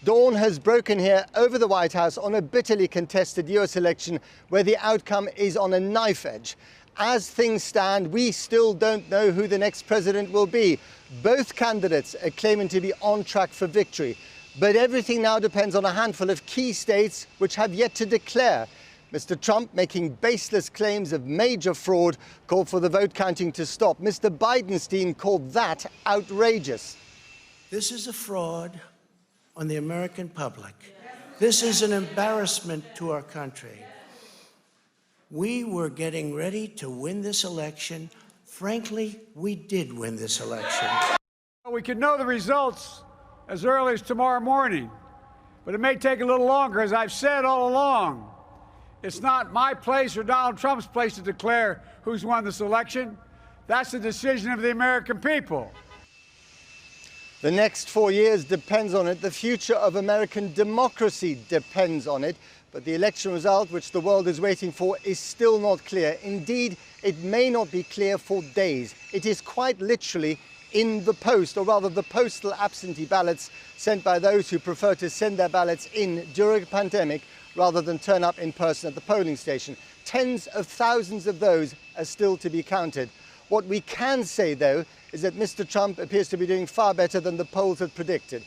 Dawn has broken here over the White House on a bitterly contested US election where the outcome is on a knife edge. As things stand, we still don't know who the next president will be. Both candidates are claiming to be on track for victory. But everything now depends on a handful of key states which have yet to declare. Mr. Trump, making baseless claims of major fraud, called for the vote counting to stop. Mr. Biden's team called that outrageous. This is a fraud on the American public. This is an embarrassment to our country. We were getting ready to win this election. Frankly, we did win this election. We could know the results as early as tomorrow morning, but it may take a little longer. As I've said all along, it's not my place or Donald Trump's place to declare who's won this election. That's the decision of the American people. The next 4 years depends on it. The future of American democracy depends on it. But the election result, which the world is waiting for, is still not clear. Indeed, it may not be clear for days. It is quite literally in the post, or rather the postal absentee ballots sent by those who prefer to send their ballots in during a pandemic rather than turn up in person at the polling station. Tens of thousands of those are still to be counted. What we can say, though, is that Mr. Trump appears to be doing far better than the polls had predicted,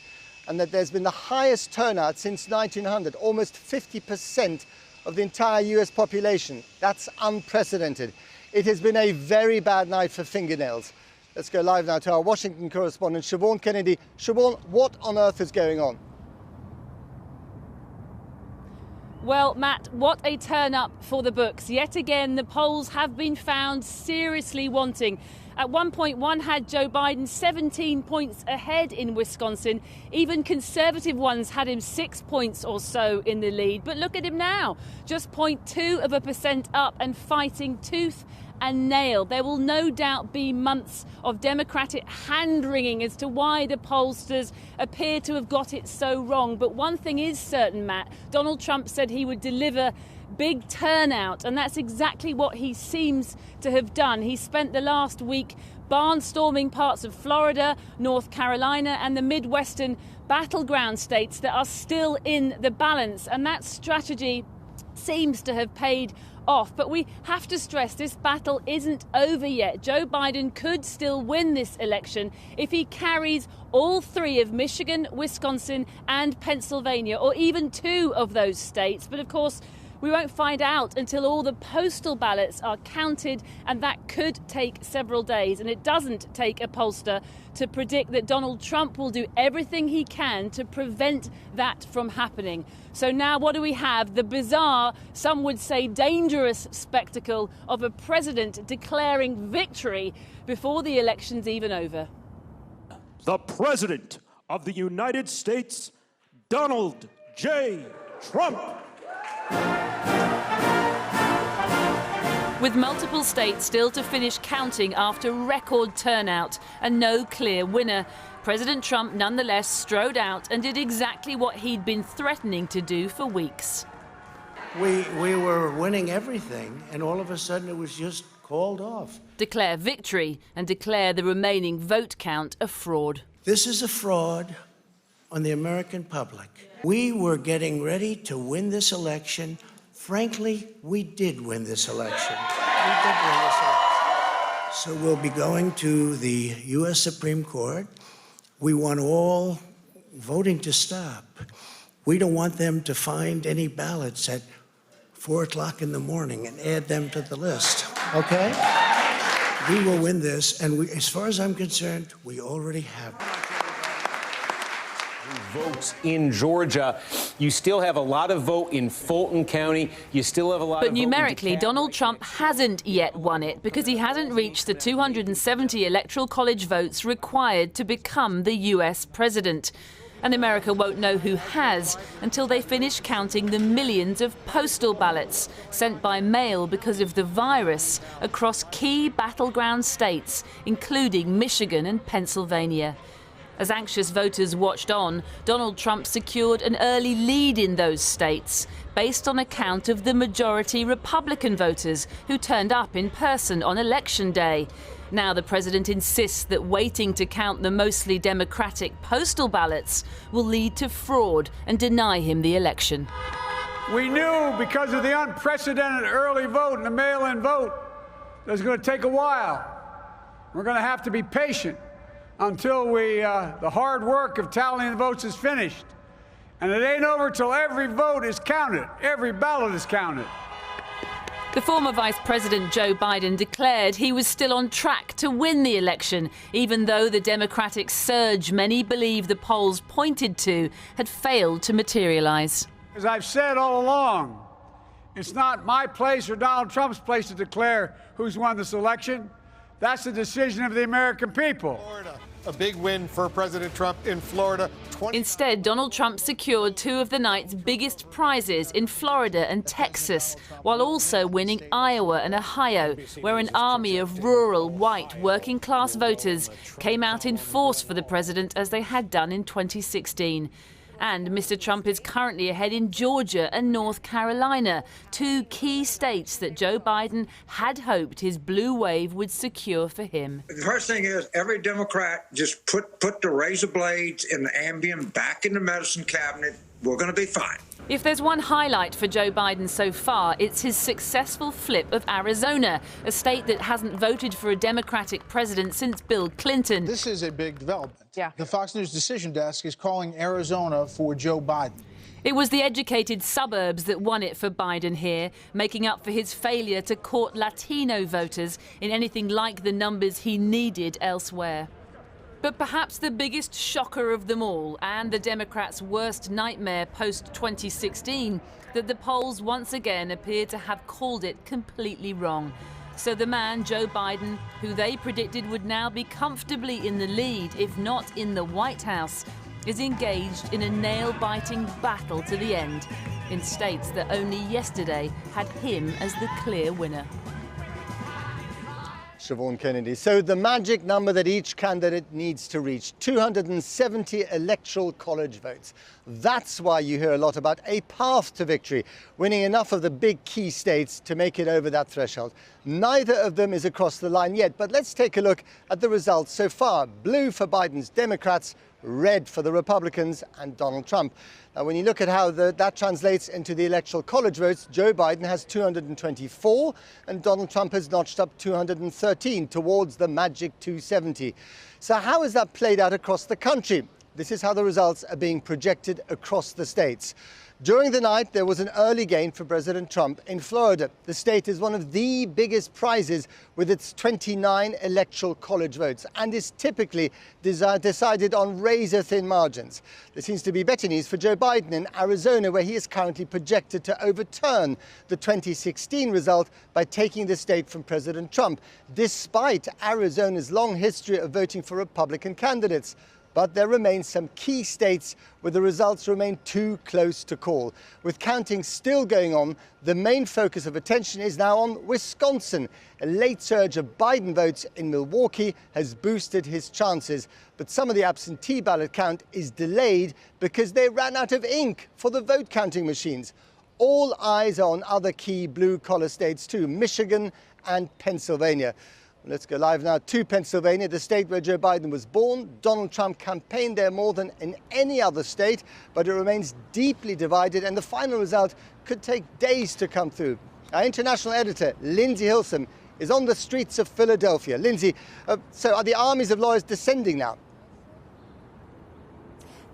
and that there's been the highest turnout since 1900, almost 50% of the entire US population. That's unprecedented. It has been a very bad night for fingernails. Let's go live now to our Washington correspondent, Siobhan Kennedy. Siobhan, what on earth is going on? Well, Matt, what a turn-up for the books. Yet again, the polls have been found seriously wanting. At one point, one had Joe Biden 17 points ahead in Wisconsin. Even conservative ones had him 6 points or so in the lead. But look at him now, just 0.2% up and fighting tooth and nail. There will no doubt be months of Democratic hand-wringing as to why the pollsters appear to have got it so wrong. But one thing is certain, Matt, Donald Trump said he would deliver big turnout, and that's exactly what he seems to have done. He spent the last week barnstorming parts of Florida, North Carolina and the Midwestern battleground states that are still in the balance, and that strategy seems to have paid off. But we have to stress this battle isn't over yet. Joe Biden could still win this election if he carries all three of Michigan, Wisconsin and Pennsylvania, or even two of those states. But of course, we won't find out until all the postal ballots are counted, and that could take several days. And it doesn't take a pollster to predict that Donald Trump will do everything he can to prevent that from happening. So now what do we have? The bizarre, some would say dangerous spectacle of a president declaring victory before the election's even over. The President of the United States, Donald J. Trump. With multiple states still to finish counting after record turnout and no clear winner, President Trump nonetheless strode out and did exactly what he'd been threatening to do for weeks. We were winning everything, and all of a sudden it was just called off. Declare victory and declare the remaining vote count a fraud. This is a fraud on the American public. We were getting ready to win this election. Frankly, we did win this election. We did win this election. So we'll be going to the U.S. Supreme Court. We want all voting to stop. We don't want them to find any ballots at 4 o'clock in the morning and add them to the list, okay? We will win this, and as far as I'm concerned, we already have. Votes in Georgia. You still have a lot of vote in Fulton County. You still have a lot of vote. But numerically, Donald Trump hasn't yet won it because he hasn't reached the 270 electoral college votes required to become the U.S. president. And America won't know who has until they finish counting the millions of postal ballots sent by mail because of the virus across key battleground states, including Michigan and Pennsylvania. As anxious voters watched on, Donald Trump secured an early lead in those states based on a count of the majority Republican voters who turned up in person on Election Day. Now the president insists that waiting to count the mostly Democratic postal ballots will lead to fraud and deny him the election. We knew because of the unprecedented early vote and the mail-in vote that it was going to take a while. We're going to have to be patient until the hard work of tallying the votes is finished. And it ain't over till every vote is counted, every ballot is counted. The former Vice President Joe Biden declared he was still on track to win the election, even though the Democratic surge many believe the polls pointed to had failed to materialize. As I've said all along, it's not my place or Donald Trump's place to declare who's won this election. That's the decision of the American people. Florida, a big win for President Trump in Florida. Instead, Donald Trump secured two of the night's biggest prizes in Florida and Texas, while also winning Iowa and Ohio, where an army of rural, white, working-class voters came out in force for the president as they had done in 2016. And Mr. Trump is currently ahead in Georgia and North Carolina, two key states that Joe Biden had hoped his blue wave would secure for him. The first thing is every Democrat just put the razor blades in the Ambien back in the medicine cabinet. We're going to be fine. If there's one highlight for Joe Biden so far, it's his successful flip of Arizona, a state that hasn't voted for a Democratic president since Bill Clinton. This is a big development. Yeah. The Fox News decision desk is calling Arizona for Joe Biden. It was the educated suburbs that won it for Biden here, making up for his failure to court Latino voters in anything like the numbers he needed elsewhere. But perhaps the biggest shocker of them all, and the Democrats' worst nightmare post-2016, that the polls once again appear to have called it completely wrong. So the man, Joe Biden, who they predicted would now be comfortably in the lead, if not in the White House, is engaged in a nail-biting battle to the end in states that only yesterday had him as the clear winner. Siobhan Kennedy. So the magic number that each candidate needs to reach, 270 electoral college votes. That's why you hear a lot about a path to victory, winning enough of the big key states to make it over that threshold. Neither of them is across the line yet, but let's take a look at the results so far. Blue for Biden's Democrats, red for the Republicans and Donald Trump. Now, when you look at how that translates into the electoral college votes, Joe Biden has 224 and Donald Trump has notched up 213 towards the magic 270. So how has that played out across the country? This is how the results are being projected across the states. During the night, there was an early gain for President Trump in Florida. The state is one of the biggest prizes with its 29 electoral college votes and is typically decided on razor-thin margins. There seems to be better news for Joe Biden in Arizona, where he is currently projected to overturn the 2016 result by taking the state from President Trump, despite Arizona's long history of voting for Republican candidates. But there remain some key states where the results remain too close to call. With counting still going on, the main focus of attention is now on Wisconsin. A late surge of Biden votes in Milwaukee has boosted his chances. But some of the absentee ballot count is delayed because they ran out of ink for the vote counting machines. All eyes are on other key blue-collar states too, Michigan and Pennsylvania. Let's go live now to Pennsylvania, the state where Joe Biden was born. Donald Trump campaigned there more than in any other state, but it remains deeply divided, and the final result could take days to come through. Our international editor, Lindsay Hilson, is on the streets of Philadelphia. Lindsay, so are the armies of lawyers descending now?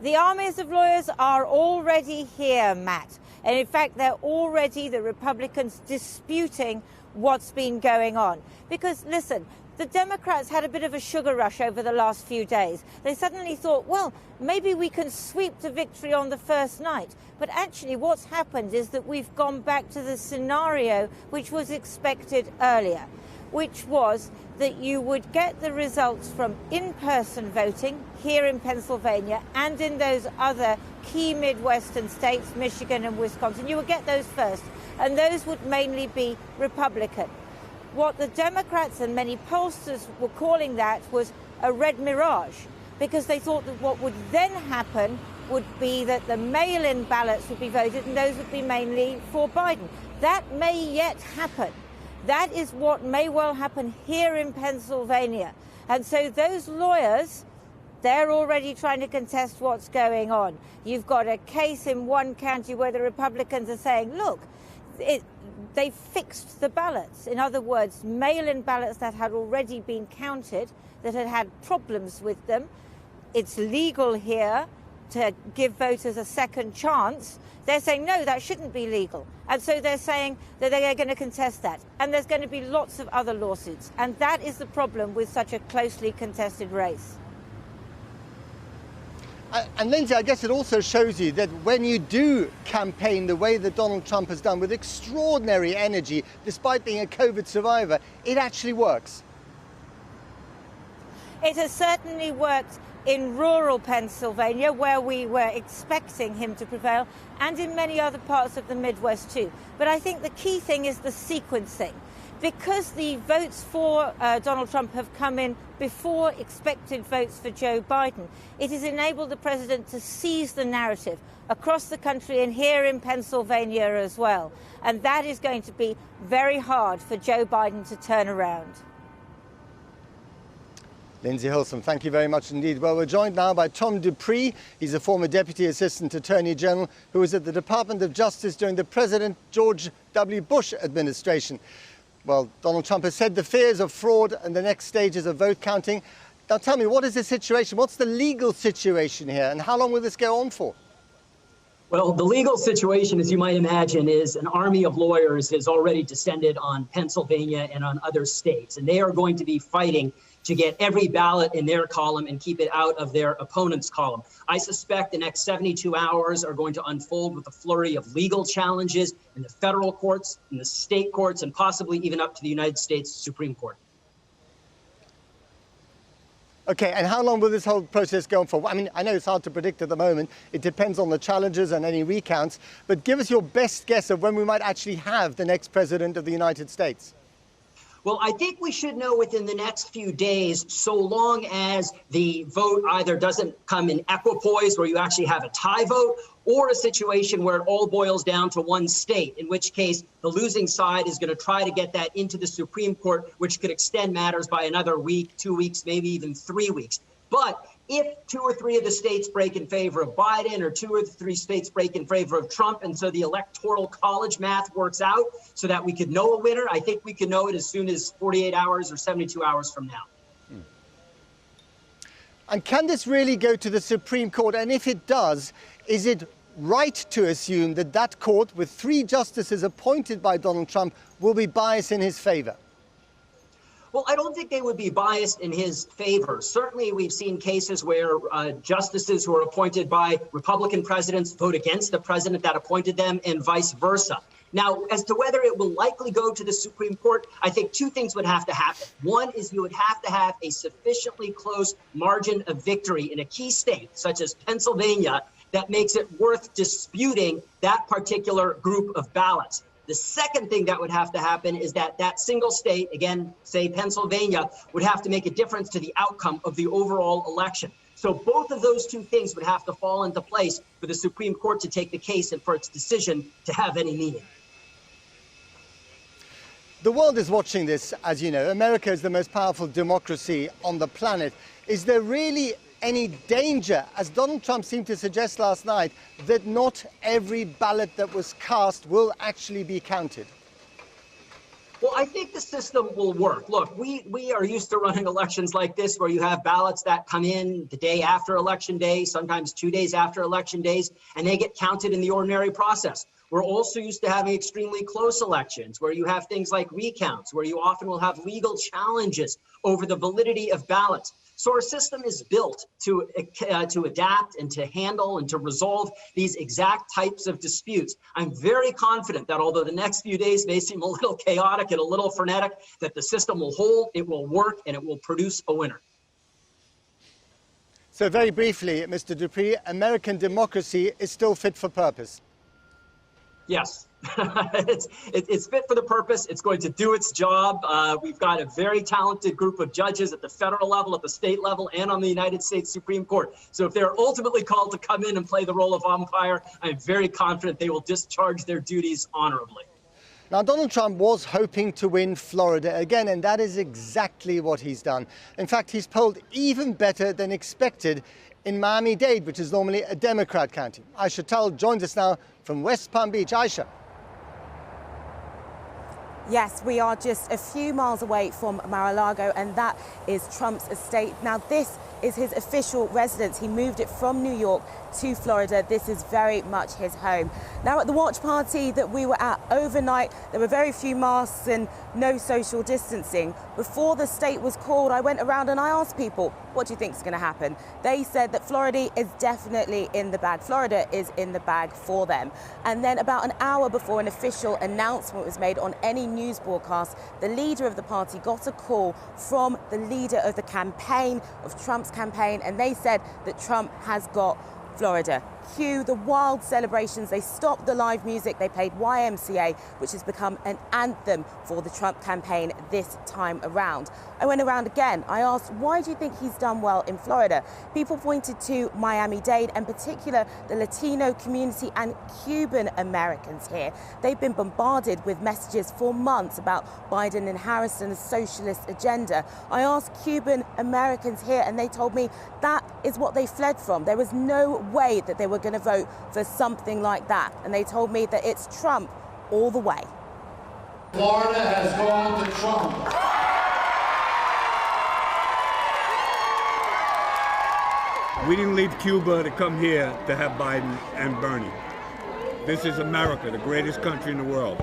The armies of lawyers are already here, Matt. And in fact, they're already, the Republicans, disputing what's been going on. Because, listen, the Democrats had a bit of a sugar rush over the last few days. They suddenly thought, well, maybe we can sweep to victory on the first night. But actually what's happened is that we've gone back to the scenario which was expected earlier, which was that you would get the results from in-person voting here in Pennsylvania and in those other key Midwestern states, Michigan and Wisconsin. You would get those first, and those would mainly be Republican. What the Democrats and many pollsters were calling that was a red mirage, because they thought that what would then happen would be that the mail-in ballots would be voted and those would be mainly for Biden. That may yet happen. That is what may well happen here in Pennsylvania. And so those lawyers, they're already trying to contest what's going on. You've got a case in one county where the Republicans are saying, look, they fixed the ballots. In other words, mail-in ballots that had already been counted, that had had problems with them. It's legal here to give voters a second chance. They're saying, no, that shouldn't be legal. And so they're saying that they are going to contest that. And there's going to be lots of other lawsuits. And that is the problem with such a closely contested race. And Lindsay, I guess it also shows you that when you do campaign the way that Donald Trump has done with extraordinary energy, despite being a COVID survivor, it actually works. It has certainly worked in rural Pennsylvania, where we were expecting him to prevail, and in many other parts of the Midwest too. But I think the key thing is the sequencing. Because the votes for Donald Trump have come in before expected votes for Joe Biden, it has enabled the president to seize the narrative across the country and here in Pennsylvania as well. And that is going to be very hard for Joe Biden to turn around. Lindsay Hilsum, thank you very much indeed. Well, we're joined now by Tom Dupree. He's a former Deputy Assistant Attorney General who was at the Department of Justice during the President George W. Bush administration. Well, Donald Trump has said the fears of fraud and the next stages of vote counting. Now tell me, what is the situation? What's the legal situation here and how long will this go on for? Well, the legal situation, as you might imagine, is an army of lawyers has already descended on Pennsylvania and on other states, and they are going to be fighting to get every ballot in their column and keep it out of their opponent's column. I suspect the next 72 hours are going to unfold with a flurry of legal challenges in the federal courts, in the state courts, and possibly even up to the United States Supreme Court. Okay, and how long will this whole process go on for? I mean, I know it's hard to predict at the moment. It depends on the challenges and any recounts. But give us your best guess of when we might actually have the next president of the United States. Well, I think we should know within the next few days, so long as the vote either doesn't come in equipoise, where you actually have a tie vote, or a situation where it all boils down to one state, in which case the losing side is going to try to get that into the Supreme Court, which could extend matters by another week, 2 weeks, maybe even 3 weeks. But if 2 or 3 of the states break in favor of Biden, or 2 or 3 states break in favor of Trump, and so the electoral college math works out so that we could know a winner, I think we could know it as soon as 48 hours or 72 hours from now. And can this really go to the Supreme Court? And if it does, is it right to assume that that court, with 3 justices appointed by Donald Trump, will be biased in his favor? Well, I don't think they would be biased in his favor. Certainly, we've seen cases where justices who are appointed by Republican presidents vote against the president that appointed them, and vice versa. Now, as to whether it will likely go to the Supreme Court, I think 2 things would have to happen. One is you would have to have a sufficiently close margin of victory in a key state, such as Pennsylvania, that makes it worth disputing that particular group of ballots. The second thing that would have to happen is that that single state, again, say Pennsylvania, would have to make a difference to the outcome of the overall election. So both of those 2 things would have to fall into place for the Supreme Court to take the case and for its decision to have any meaning. The world is watching this, as you know. America is the most powerful democracy on the planet. Is there really any danger, as Donald Trump seemed to suggest last night, that not every ballot that was cast will actually be counted? Well, I think the system will work. Look, we are used to running elections like this, where you have ballots that come in the day after Election Day, sometimes 2 days after Election Days, and they get counted in the ordinary process. We're also used to having extremely close elections, where you have things like recounts, where you often will have legal challenges over the validity of ballots. So our system is built to adapt and to handle and to resolve these exact types of disputes. I'm very confident that although the next few days may seem a little chaotic and a little frenetic, that the system will hold, it will work, and it will produce a winner. So very briefly, Mr. Dupree, American democracy is still fit for purpose? Yes. It's fit for the purpose. It's going to do its job. We've got a very talented group of judges at the federal level, at the state level, and on the United States Supreme Court. So if they're ultimately called to come in and play the role of umpire, I'm very confident they will discharge their duties honorably. Now, Donald Trump was hoping to win Florida again, and that is exactly what he's done. In fact, he's polled even better than expected in Miami-Dade, which is normally a Democrat county. Aisha Tull joins us now from West Palm Beach. Aisha. Yes, we are just a few miles away from Mar-a-Lago, and that is Trump's estate. Now, this is his official residence. He moved it from New York to Florida. This is very much his home. Now, at the watch party that we were at overnight, there were very few masks and no social distancing. Before the state was called, I went around and I asked people, what do you think is going to happen? They said that Florida is definitely in the bag. Florida is in the bag for them. And then about an hour before an official announcement was made on any news broadcast, the leader of the party got a call from the leader of the campaign, of Trump's campaign, and they said that Trump has got Florida. Cue the wild celebrations. They stopped the live music. They played YMCA, which has become an anthem for the Trump campaign this time around. I went around again. I asked, why do you think he's done well in Florida? People pointed to Miami-Dade, in particular the Latino community and Cuban Americans here. They've been bombarded with messages for months about Biden and Harris's socialist agenda. I asked Cuban Americans here, and they told me that is what they fled from. There was no way that they were going to vote for something like that. And they told me that it's Trump all the way. Florida has gone to Trump. We didn't leave Cuba to come here to have Biden and Bernie. This is America, the greatest country in the world.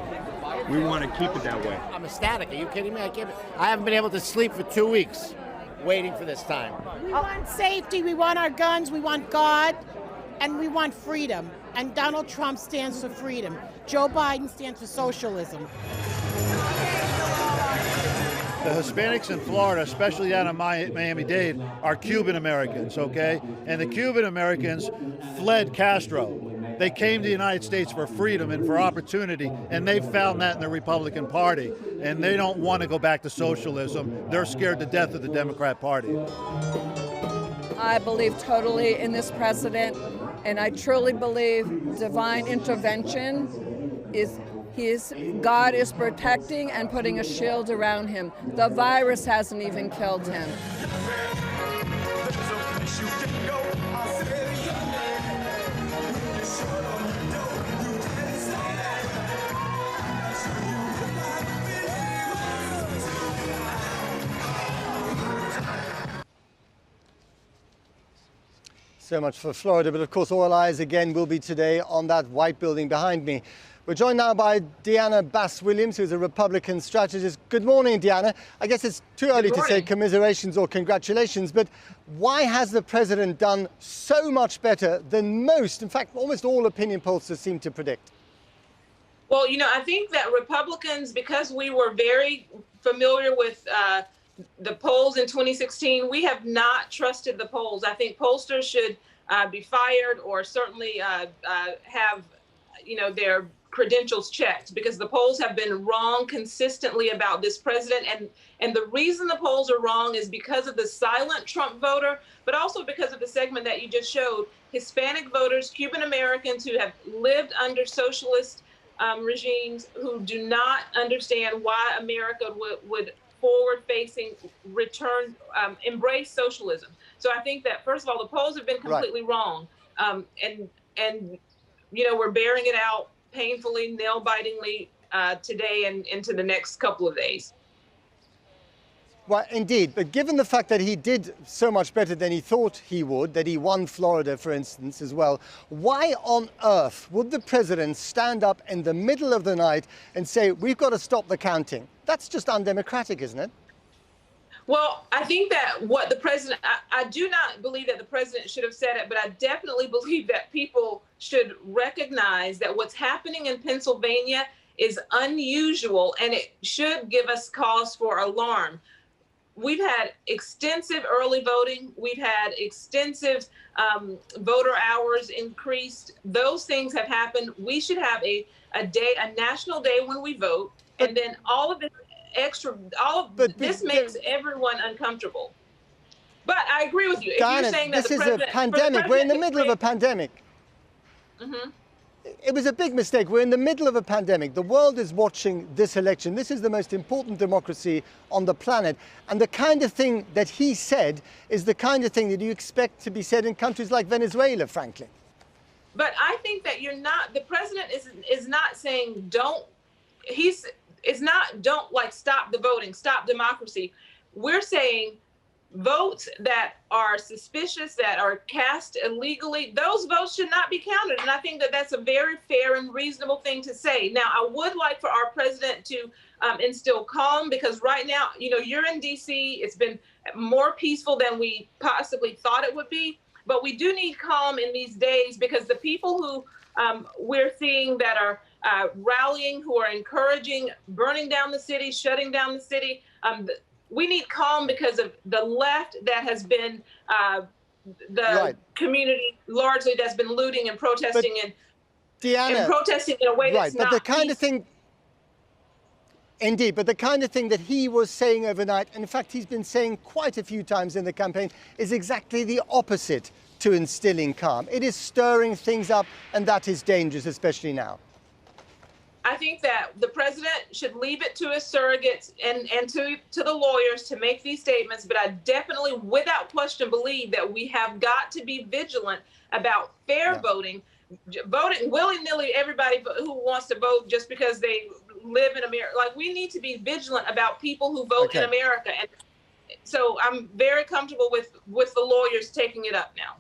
We want to keep it that way. I'm ecstatic. Are you kidding me? I haven't been able to sleep for 2 weeks waiting for this time. We want safety, we want our guns, we want God, and we want freedom. And Donald Trump stands for freedom. Joe Biden stands for socialism. The Hispanics in Florida, especially down in Miami-Dade, are Cuban Americans, okay? And the Cuban Americans fled Castro. They came to the United States for freedom and for opportunity, and they've found that in the Republican Party. And they don't want to go back to socialism. They're scared to death of the Democrat Party. I believe totally in this president, and I truly believe divine intervention is God is protecting and putting a shield around him. The virus hasn't even killed him. So much for Florida, but of course all eyes again will be today on that white building behind me. We're joined now by Deanna Bass-Williams, who's a Republican strategist. Good morning, Deanna. I guess it's too early to say commiserations or congratulations, but why has the president done so much better than most, in fact, almost all opinion pollsters seem to predict? Well, you know, I think that Republicans, because we were very familiar with the polls in 2016, we have not trusted the polls. I think pollsters should be fired or certainly have, you know, their credentials checked, because the polls have been wrong consistently about this president. And the reason the polls are wrong is because of the silent Trump voter, but also because of the segment that you just showed, Hispanic voters, Cuban Americans who have lived under socialist regimes, who do not understand why America would forward-facing return, embrace socialism. So I think that, first of all, the polls have been completely wrong. And you know, we're bearing it out painfully, nail-bitingly today and into the next couple of days. Well, indeed, but given the fact that he did so much better than he thought he would, that he won Florida, for instance, as well, why on earth would the president stand up in the middle of the night and say, we've got to stop the counting? That's just undemocratic, isn't it? Well, I think that what the president, I do not believe that the president should have said it, but I definitely believe that people should recognize that what's happening in Pennsylvania is unusual, and it should give us cause for alarm. We've had extensive early voting. We've had extensive voter hours increased. Those things have happened. We should have a national day when we vote, and then all of this this makes everyone uncomfortable. But I agree with you. If you're saying that this is a pandemic. We're in the middle of a pandemic. It was a big mistake. We're in the middle of a pandemic. The world is watching this election. This is the most important democracy on the planet. And the kind of thing that he said is the kind of thing that you expect to be said in countries like Venezuela, frankly. But I think that the president is not saying don't like stop the voting, stop democracy. We're saying votes that are suspicious, that are cast illegally, those votes should not be counted. And I think that that's a very fair and reasonable thing to say. Now, I would like for our president to instill calm, because right now, you're in D.C. It's been more peaceful than we possibly thought it would be. But we do need calm in these days, because the people who we're seeing that are rallying, who are encouraging burning down the city, shutting down the city, we need calm, because of the left that has been the community largely that's been looting and protesting and protesting in a way that's not but the kind of thing. Indeed, but the kind of thing that he was saying overnight, and in fact he's been saying quite a few times in the campaign, is exactly the opposite to instilling calm. It is stirring things up, and that is dangerous, especially now. I think that the president should leave it to his surrogates and to the lawyers to make these statements. But I definitely, without question, believe that we have got to be vigilant about fair voting. Voting willy-nilly, everybody who wants to vote just because they live in America. Like, we need to be vigilant about people who vote in America. And so I'm very comfortable with the lawyers taking it up now.